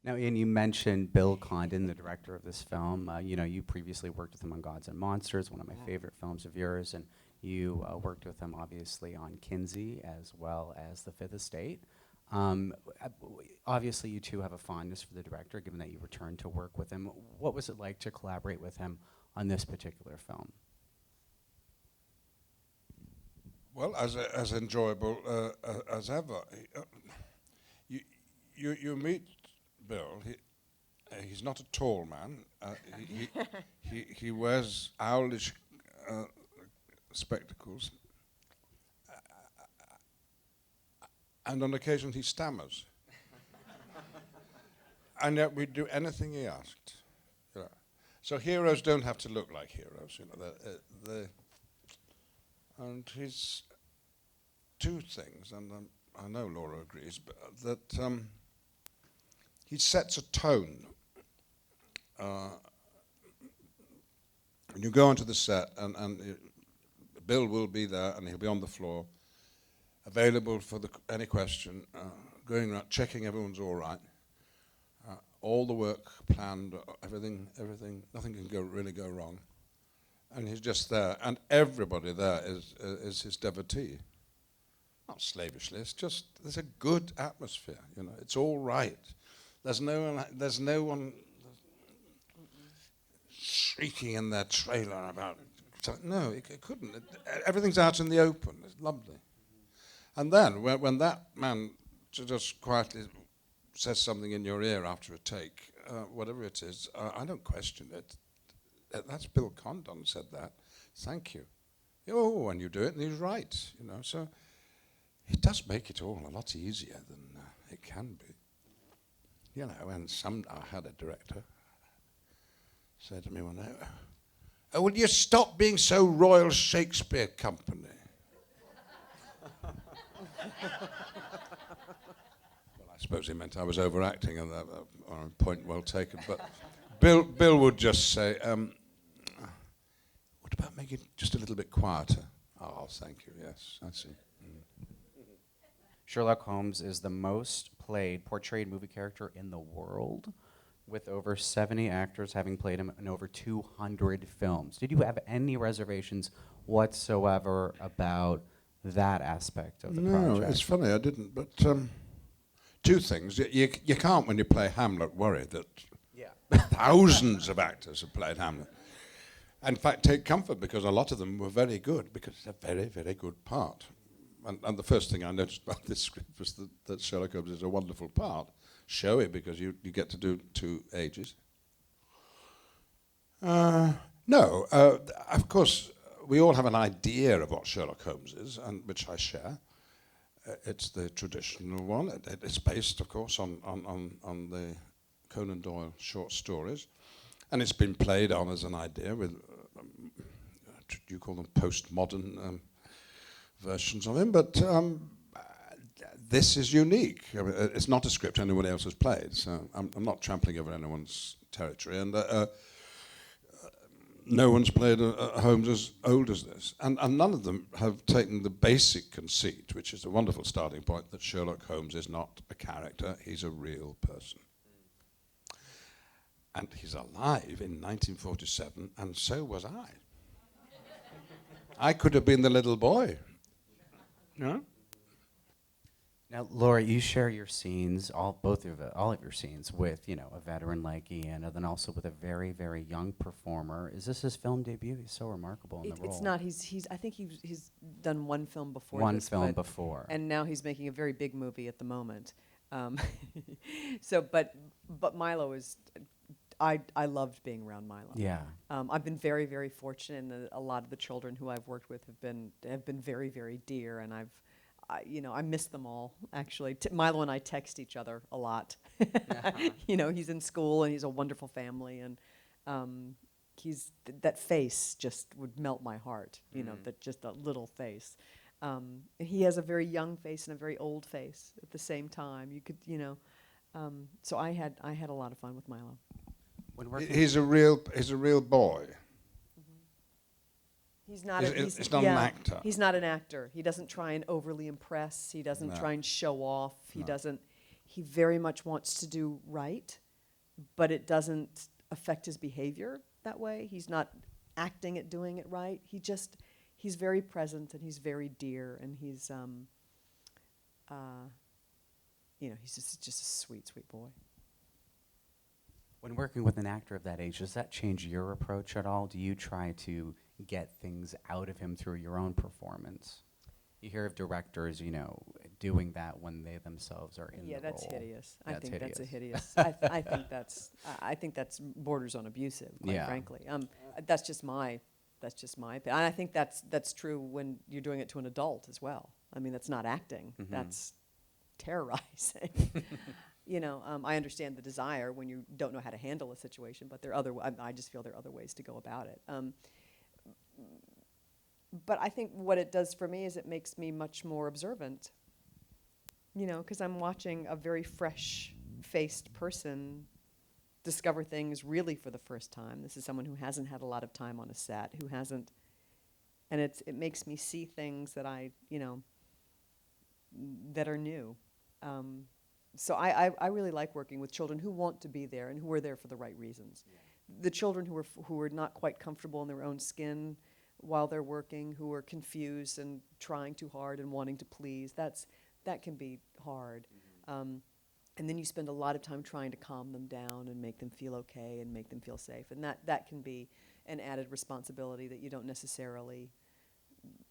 Now, Ian, you mentioned Bill Condon, the director of this film. You previously worked with him on Gods and Monsters, one of my favorite films of yours, and you worked with him obviously on Kinsey as well as The Fifth Estate. Obviously, you two have a fondness for the director, given that you returned to work with him. What was it like to collaborate with him on this particular film? Well, as enjoyable as ever. You meet Bill. He's not a tall man. He wears owlish spectacles, and on occasion he stammers. And yet we do anything he asked. You know. So heroes don't have to look like heroes. You know, and he's two things, and I know Laura agrees, but that he sets a tone. When you go onto the set, and Bill will be there, and he'll be on the floor, available for any question, going around, checking everyone's all right, all the work planned, everything, nothing can really go wrong. And he's just there, and everybody there is his devotee. Not slavishly, it's just, there's a good atmosphere, you know, it's all right. There's no one shrieking in their trailer about it. No, it couldn't. Everything's out in the open, it's lovely. And then, when that man just quietly says something in your ear after a take, whatever it is, I don't question it. That's Bill Condon said that. Thank you. Oh, and you do it, and he's right. You know, so it does make it all a lot easier than it can be. You know, and I had a director said to me one day, "Oh, will you stop being so Royal Shakespeare Company?" Well, I suppose he meant I was overacting, and point well taken. But Bill would just say, "What about making it just a little bit quieter?" "Oh, thank you. Yes, I see." Sherlock Holmes is the most portrayed movie character in the world, with over 70 actors having played him in over 200 films. Did you have any reservations whatsoever about that aspect of the project? No, it's funny, I didn't. But two things. You can't, when you play Hamlet, worry that thousands of actors have played Hamlet. In fact, take comfort, because a lot of them were very good, because it's a very, very good part. And the first thing I noticed about this script was that Sherlock Holmes is a wonderful part. Showy, because you get to do two ages. No, of course, we all have an idea of what Sherlock Holmes is, and which I share. It's the traditional one. It's based, of course, on the Conan Doyle short stories. And it's been played on as an idea with, do you call them postmodern versions of him, but this is unique. I mean, it's not a script anyone else has played, so I'm not trampling over anyone's territory, and no one's played a Holmes as old as this, and none of them have taken the basic conceit, which is a wonderful starting point, that Sherlock Holmes is not a character, he's a real person. And he's alive in 1947, and so was I. I could have been the little boy. Yeah. Now, Laura, you share your scenes, all of your scenes, with a veteran like Ian, and then also with a very, very young performer. Is this his film debut? He's so remarkable in the role. It's not. I think he's done one film before. One film before, and now he's making a very big movie at the moment. But Milo is. I loved being around Milo. Yeah. I've been very, very fortunate, and a lot of the children who I've worked with have been very, very dear, and I miss them all, actually. Milo and I text each other a lot. He's in school, and he's a wonderful family, and that face just would melt my heart, that just a little face. He has a very young face and a very old face at the same time. You could, so I had a lot of fun with Milo. He's a real boy. He's not. He's not an actor. He's not an actor. He doesn't try and overly impress. He doesn't try and show off. He doesn't. he very much wants to do right, but it doesn't affect his behavior that way. He's not acting at doing it right. He's very present and he's very dear and he's, he's just a sweet, sweet boy. When working with an actor of that age, does that change your approach at all? Do you try to get things out of him through your own performance? You hear of directors, doing that when they themselves are in the role. Yeah, that's hideous. Yeah, I think it's that's a hideous. I think that's borders on abusive, quite Yeah. frankly. That's just my opinion. And I think that's true when you're doing it to an adult as well. I mean, that's not acting. Mhm. That's terrorizing. I understand the desire when you don't know how to handle a situation, but I just feel there are other ways to go about it. But I think what it does for me is it makes me much more observant, because I'm watching a very fresh-faced person discover things really for the first time. This is someone who hasn't had a lot of time on a set, and it makes me see things that that are new. So I really like working with children who want to be there and who are there for the right reasons. Yeah. The children who are not quite comfortable in their own skin while they're working, who are confused and trying too hard and wanting to please, that can be hard. Mm-hmm. And then you spend a lot of time trying to calm them down and make them feel okay and make them feel safe. And that can be an added responsibility that you don't necessarily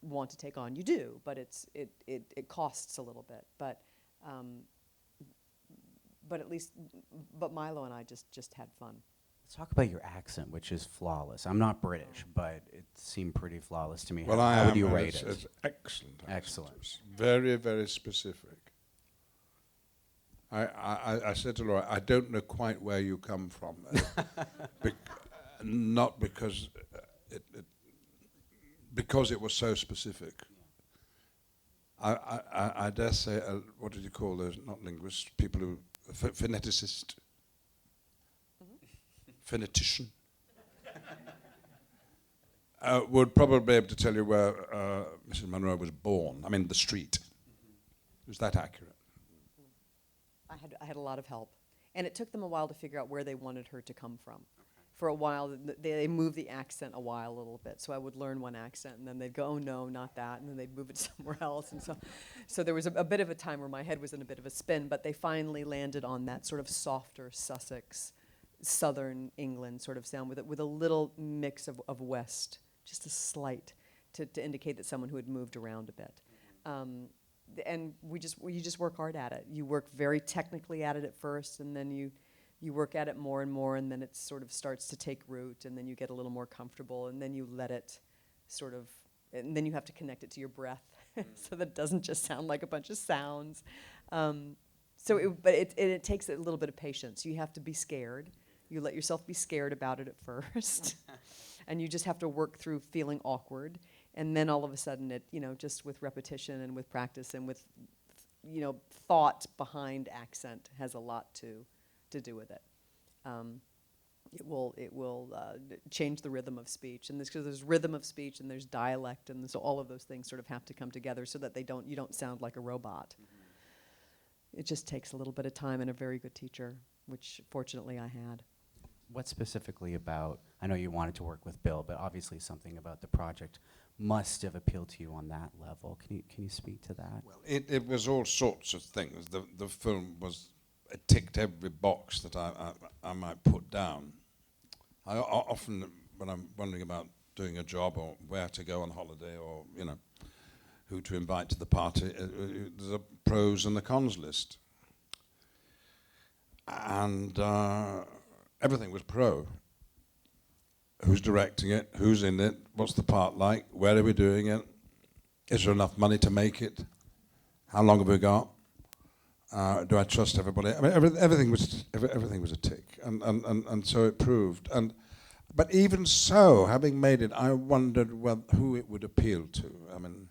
want to take on. You do, but it costs a little bit. But Milo and I just had fun. Let's talk about your accent, which is flawless. I'm not British, but it seemed pretty flawless to me. Well, how would you and rate it's, it? It's excellent. Excellent. It's very, very specific. I said to Laura, I don't know quite where you come from. Not because because it was so specific. I dare say, what did you call those? Not linguists, people who phoneticist, phonetician. Would probably be able to tell you where Mrs. Monroe was born. I mean, the street. Is that accurate? I had a lot of help, and it took them a while to figure out where they wanted her to come from. For a while, they moved the accent a little bit. So I would learn one accent, and then they'd go, "Oh no, not that," and then they'd move it somewhere else. And so there was a bit of a time where my head was in a bit of a spin. But they finally landed on that sort of softer Sussex, southern England sort of sound with a little mix of West, just a slight, to indicate that someone who had moved around a bit. And you just work hard at it. You work very technically at it at first, and then you work at it more and more, and then it sort of starts to take root, and then you get a little more comfortable, and then you let it sort of, and then you have to connect it to your breath so that it doesn't just sound like a bunch of sounds. But it takes a little bit of patience. You have to be scared. You let yourself be scared about it at first, and you just have to work through feeling awkward. And then all of a sudden just with repetition and with practice and with, thought behind accent has a lot to do with it. It will change the rhythm of speech. And because there's rhythm of speech and there's dialect, and so all of those things sort of have to come together so that you don't sound like a robot. Mm-hmm. It just takes a little bit of time and a very good teacher, which fortunately I had. What specifically about, I know you wanted to work with Bill, but obviously something about the project must have appealed to you on that level. Can you speak to that? Well, it was all sorts of things. The film it ticked every box that I might put down. I often, when I'm wondering about doing a job or where to go on holiday or, who to invite to the party, there's a pros and the cons list. And everything was pro. Who's directing it? Who's in it? What's the part like? Where are we doing it? Is there enough money to make it? How long have we got? Do I trust everybody? I mean, everything was a tick, and so it proved. But even so, having made it, I wondered who it would appeal to. I mean,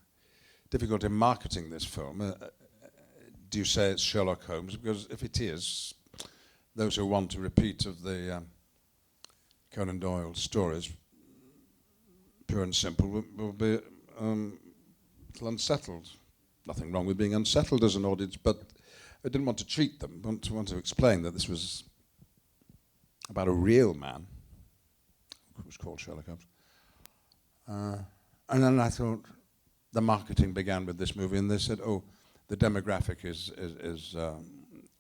difficult in marketing this film. Do you say it's Sherlock Holmes? Because if it is, those who want a repeat of the Conan Doyle stories, pure and simple, will be unsettled. Nothing wrong with being unsettled as an audience, but I didn't want to cheat them, want to explain that this was about a real man who was called Sherlock Holmes. And then I thought, the marketing began with this movie, and they said, oh, the demographic is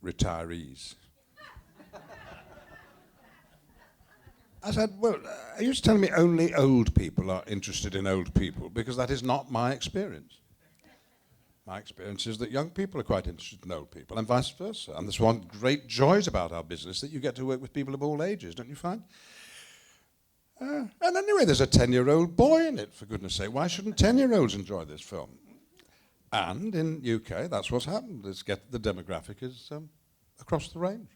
retirees. I said, well, are you telling me only old people are interested in old people? Because that is not my experience. My experience is that young people are quite interested in old people, and vice versa. And there's one great joys about our business, that you get to work with people of all ages, don't you find? And anyway, there's a 10-year-old boy in it, for goodness sake. Why shouldn't 10-year-olds enjoy this film? And in UK, that's what's happened. The demographic is across the range.